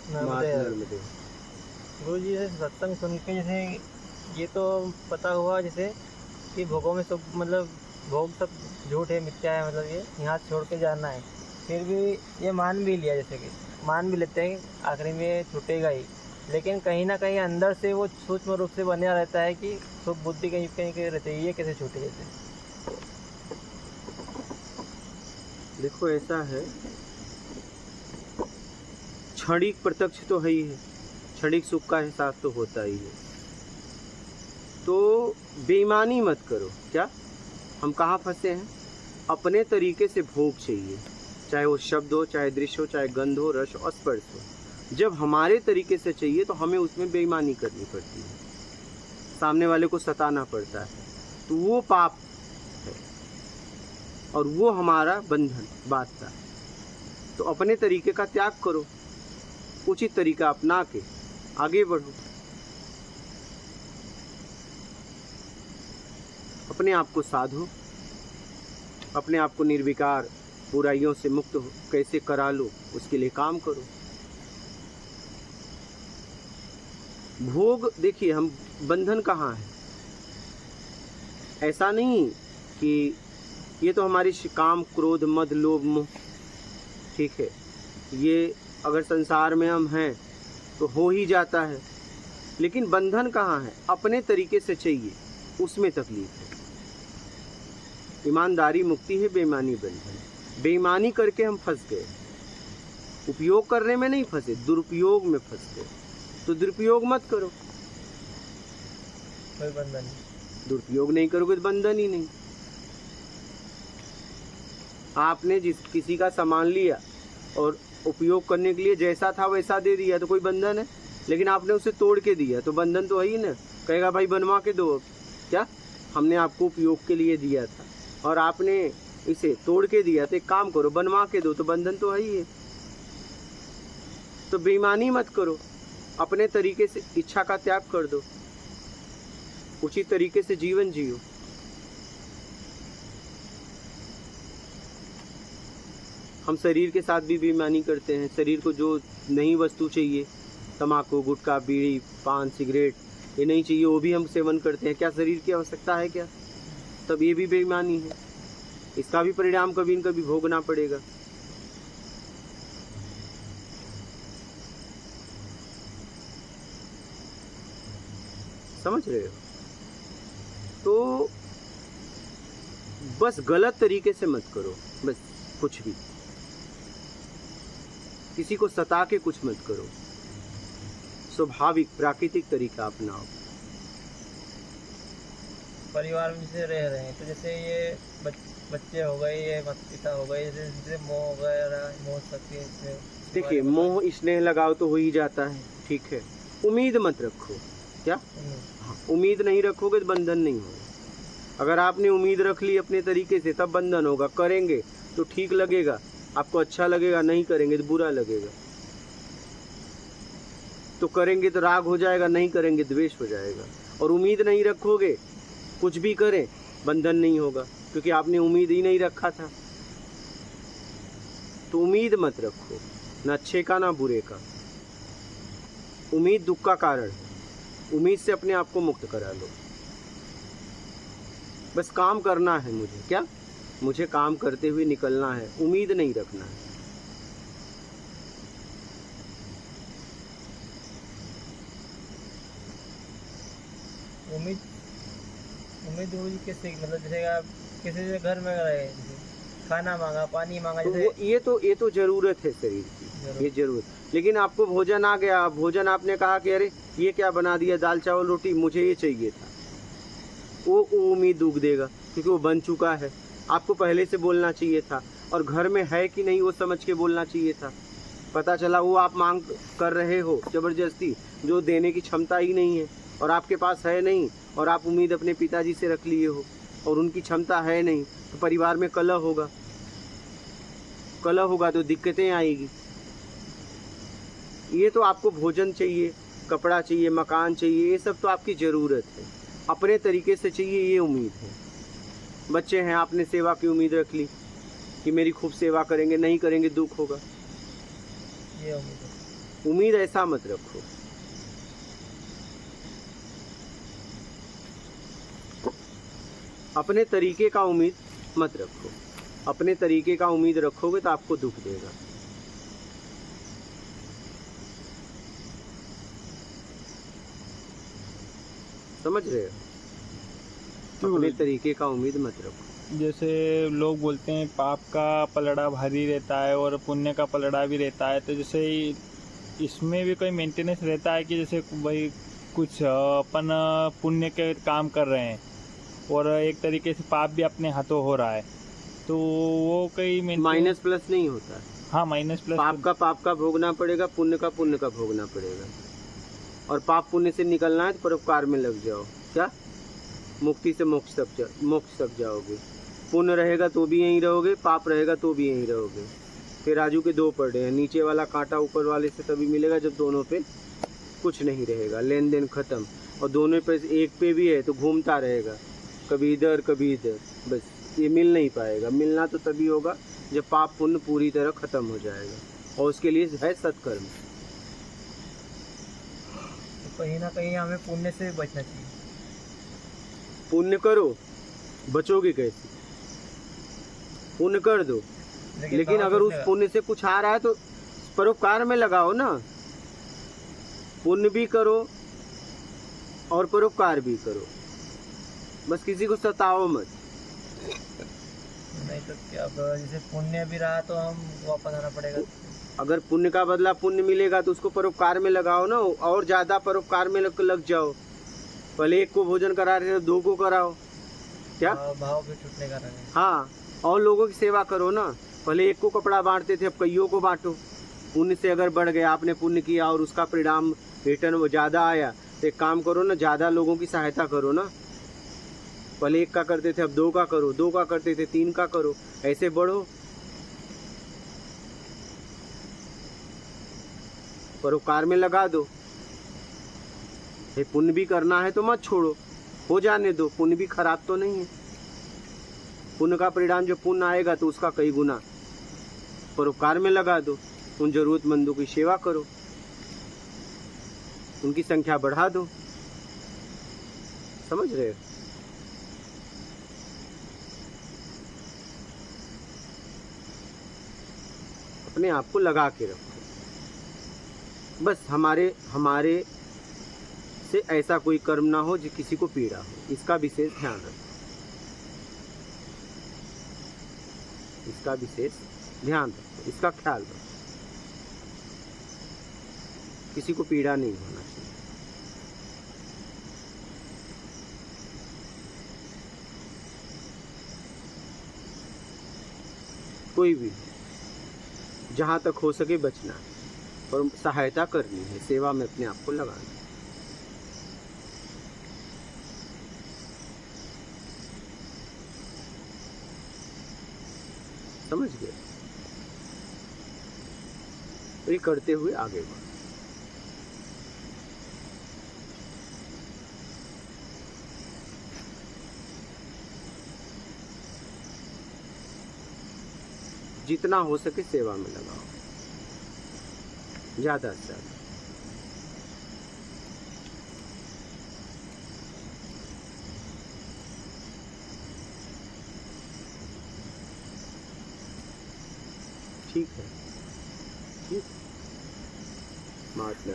नर्मदे। गुरु जी से सत्संग सुन के जैसे ये तो पता हुआ जैसे कि भोगों में सब मतलब भोग सब झूठ है, मिथ्या है, मतलब ये यहाँ छोड़ के जाना है। फिर भी ये मान भी लिया, जैसे कि मान भी लेते हैं कि आखिरी में ये छूटेगा ही, लेकिन कहीं ना कहीं अंदर से वो सूक्ष्म रूप से बना रहता है कि शुभ बुद्धि कहीं कहीं कहीं रहती है। ये कैसे छूटे जैसे? देखो ऐसा है, क्षणिक प्रत्यक्ष तो है ही है, क्षणिक सुख का एहसास तो होता ही है, तो बेईमानी मत करो। क्या हम कहाँ फंसे हैं? अपने तरीके से भोग चाहिए, चाहे वो शब्द हो, चाहे दृश्य हो, चाहे गंध हो, रस हो, स्पर्श हो। जब हमारे तरीके से चाहिए तो हमें उसमें बेईमानी करनी पड़ती है, सामने वाले को सताना पड़ता है, तो वो पाप है और वो हमारा बंधन बांधता है। तो अपने तरीके का त्याग करो, उचित तरीका अपना के आगे बढ़ो, अपने आप को साधो, अपने आप को निर्विकार बुराइयों से मुक्त कैसे करा लो, उसके लिए काम करो। भोग देखिए, हम बंधन कहाँ है? ऐसा नहीं कि ये तो हमारी काम, क्रोध, मद, लोभ, मोह, ठीक है, ये अगर संसार में हम हैं तो हो ही जाता है, लेकिन बंधन कहाँ है? अपने तरीके से चाहिए, उसमें तकलीफ है। ईमानदारी मुक्ति है, बेईमानी बंधन। बेईमानी करके हम फंस गए, उपयोग करने में नहीं फंसे, दुरुपयोग में फंस गए। तो दुरुपयोग मत करो, कोई बंधन नहीं। दुरुपयोग नहीं करोगे तो बंधन ही नहीं। आपने किसी का सामान लिया और उपयोग करने के लिए जैसा था वैसा दे दिया तो कोई बंधन है, लेकिन आपने उसे तोड़ के दिया तो बंधन तो है ही ना। कहेगा भाई बनवा के दो। क्या? हमने आपको उपयोग के लिए दिया था और आपने इसे तोड़ के दिया, तो एक काम करो, बनवा के दो, तो बंधन तो है ही है। तो बेईमानी मत करो, अपने तरीके से इच्छा का त्याग कर दो, उचित तरीके से जीवन जियो। हम शरीर के साथ भी बेईमानी करते हैं। शरीर को जो नई वस्तु चाहिए, तम्बाकू, गुटखा, बीड़ी, पान, सिगरेट, ये नहीं चाहिए, वो भी हम सेवन करते हैं। क्या शरीर की आवश्यकता है क्या? तब ये भी बेईमानी है, इसका भी परिणाम कभी न कभी भोगना पड़ेगा। समझ रहे हो? तो बस गलत तरीके से मत करो, बस कुछ भी, किसी को सता के कुछ मत करो, स्वाभाविक प्राकृतिक तरीका अपनाओ। परिवार में जैसे रह रहे हैं तो जैसे ये बच्चे हो गए, ये माता पिता हो गए, जैसे मोह वगैरह, मोह सकती है। देखिए, मोह स्नेह लगाओ तो हो ही जाता है, ठीक है। उम्मीद मत रखो। क्या? हाँ, उम्मीद नहीं रखोगे तो बंधन नहीं होगा। अगर आपने उम्मीद रख ली अपने तरीके से, तब बंधन होगा। करेंगे तो ठीक लगेगा, आपको अच्छा लगेगा, नहीं करेंगे तो बुरा लगेगा। तो करेंगे तो राग हो जाएगा, नहीं करेंगे द्वेष हो जाएगा। और उम्मीद नहीं रखोगे, कुछ भी करें बंधन नहीं होगा, क्योंकि आपने उम्मीद ही नहीं रखा था। तो उम्मीद मत रखो, ना अच्छे का ना बुरे का। उम्मीद दुख का कारण है। उम्मीद से अपने आप को मुक्त करा लो। बस काम करना है मुझे, क्या मुझे काम करते हुए निकलना है, उम्मीद नहीं रखना है। उम्मीद कैसे, मतलब जैसे आप किसी से घर में रहे, खाना मांगा, पानी मांगा, जैसे तो ये तो जरूरत है शरीर की, ये जरूरत। लेकिन आपको भोजन आ गया, भोजन आपने कहा कि अरे ये क्या बना दिया, दाल चावल रोटी, मुझे ये चाहिए था, वो उम्मीद डूब देगा, क्योंकि वो बन चुका है। आपको पहले से बोलना चाहिए था, और घर में है कि नहीं वो समझ के बोलना चाहिए था। पता चला वो आप मांग कर रहे हो जबरदस्ती, जो देने की क्षमता ही नहीं है और आपके पास है नहीं, और आप उम्मीद अपने पिताजी से रख लिए हो और उनकी क्षमता है नहीं, तो परिवार में कलह होगा। कलह होगा तो दिक्कतें आएगी। ये तो आपको भोजन चाहिए, कपड़ा चाहिए, मकान चाहिए, ये सब तो आपकी ज़रूरत है, अपने तरीके से चाहिए, ये उम्मीद है। बच्चे हैं, आपने सेवा की उम्मीद रख ली कि मेरी खूब सेवा करेंगे, नहीं करेंगे दुख होगा। ये उम्मीद है। उम्मीद ऐसा मत रखो। अपने तरीके का उम्मीद मत रखो। अपने तरीके का उम्मीद रखोगे तो आपको दुख देगा। समझ रहे हो? अपने तरीके का उम्मीद मत रखो। जैसे लोग बोलते हैं पाप का पलड़ा भारी रहता है और पुण्य का पलड़ा भी रहता है, तो जैसे इसमें भी कोई मेंटेनेंस रहता है कि जैसे भाई कुछ अपन पुण्य के काम कर रहे हैं और एक तरीके से पाप भी अपने हाथों हो रहा है, तो वो कई माइनस प्लस नहीं होता है। हाँ, माइनस प्लस। पाप का भोगना पड़ेगा, पुण्य का भोगना पड़ेगा। और पाप पुण्य से निकलना है तो परोपकार में लग जाओ। क्या? मुक्ति से मोक्ष तक जाओगे। पुण्य रहेगा तो भी यहीं रहोगे, पाप रहेगा तो भी यहीं रहोगे। फिर राजू के दो पड़े हैं, नीचे वाला कांटा ऊपर वाले से तभी मिलेगा जब दोनों पे कुछ नहीं रहेगा, लेन देन खत्म। और दोनों पे एक पे भी है तो घूमता रहेगा, कभी इधर कभी इधर, बस ये मिल नहीं पाएगा। मिलना तो तभी होगा जब पाप पुण्य पूरी तरह खत्म हो जाएगा, और उसके लिए है सत्कर्म। तो कहीं ना कहीं हमें पुण्य से बचना चाहिए। पुण्य करो, बचोगे कैसे? पुण्य कर दो, लेकिन अगर उस पुण्य से कुछ आ रहा है तो परोपकार में लगाओ ना। पुण्य भी करो और परोपकार भी करो, बस किसी को सताओ मत। नहीं तो क्या, जैसे पुण्य भी रहा तो हम वापस आना पड़ेगा। अगर पुण्य का बदला पुण्य मिलेगा तो उसको परोपकार में लगाओ ना, और ज्यादा परोपकार में लग जाओ। पहले एक को भोजन करा रहे थे, दो को कराओ। क्या? भाव भी छूटने का रहा है। हाँ, और लोगों की सेवा करो ना। पहले एक को कपड़ा बांटते थे, अब कईयों को बांटो। पुण्य से अगर बढ़ गया, आपने पुण्य किया और उसका परिणाम रिटर्न वो ज़्यादा आया, तो एक काम करो ना, ज़्यादा लोगों की सहायता करो ना। पहले एक का करते थे, अब दो का करो, दो का करते थे, तीन का करो, ऐसे बढ़ो। परोपकार में लगा दो। पुण्य भी करना है तो मत छोड़ो, हो जाने दो। पुण्य भी खराब तो नहीं है। पुण्य का परिणाम जो पुण्य आएगा तो उसका कई गुना परोपकार में लगा दो। उन जरूरतमंदों की सेवा करो, उनकी संख्या बढ़ा दो। समझ रहे हो? अपने आप को लगा के रखो। बस हमारे से ऐसा कोई कर्म ना हो जो किसी को पीड़ा हो, इसका विशेष ध्यान रखो। इसका विशेष ध्यान रखो, इसका ख्याल रखो। किसी को पीड़ा नहीं होना चाहिए। कोई भी, जहाँ तक हो सके बचना है और सहायता करनी है, सेवा में अपने आप को लगाना है। समझ गए? ये करते हुए आगे बढ़ो। जितना हो सके सेवा में लगाओ, ज्यादा से ज्यादा। ठीक है, ठीक। महात्मा